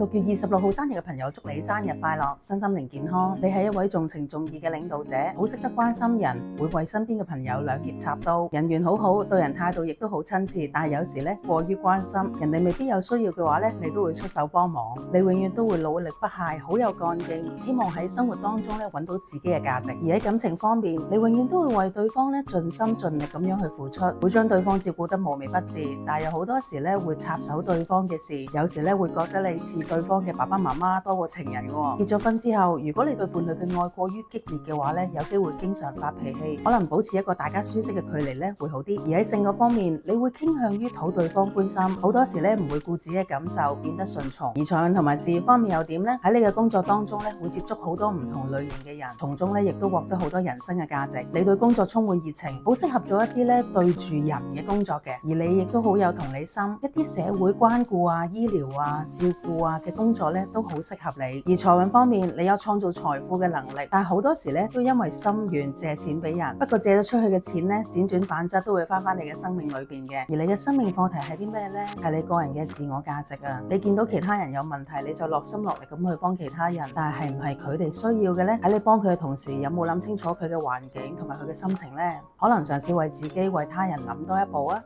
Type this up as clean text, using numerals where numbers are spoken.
6月26號生日嘅朋友，祝你生日快樂，身心靈健康。你係一位重情重義嘅領導者，好識得關心人，會為身邊嘅朋友兩肋插刀，人緣好好，對人態度亦都好親切。但係有時咧過於關心，人哋未必有需要嘅話咧，你都會出手幫忙。你永遠都會努力不懈，好有幹勁，希望喺生活當中咧揾到自己嘅價值。而喺感情方面，你永遠都會為對方咧盡心盡力咁樣去付出，會將對方照顧得無微不至。但係有好多時咧會插手對方嘅事，有時咧會覺得你似對方嘅爸爸媽媽多過情人喎。結咗婚之後，如果你對伴侶嘅愛過於激烈嘅話咧，有機會經常發脾氣，可能保持一個大家舒適嘅距離咧會好啲。而喺性格方面，你會傾向於討對方歡心，好多時咧唔會顧自己嘅感受，變得順從。而財運同埋事業方面又點呢？喺你嘅工作當中咧，會接觸好多唔同類型嘅人，從中咧亦都獲得好多人生嘅價值。你對工作充滿熱情，好適合做一啲咧對住人嘅工作嘅。而你亦都好有同理心，一啲社會關顧啊、醫療啊、照顧啊嘅工作咧都好適合你。而財運方面，你有創造財富嘅能力，但係好多時咧都因為心願借錢俾人，不過借咗出去嘅錢咧，輾轉反側都會翻返你嘅生命裏邊嘅。而你嘅生命課題係啲咩呢？係你個人嘅自我價值啊！你見到其他人有問題，你就落心落力咁去幫其他人，但係唔係佢哋需要嘅呢？喺你幫佢嘅同時，有冇諗清楚佢嘅環境同埋佢嘅心情呢？可能嘗試為自己、為他人諗多一步啊！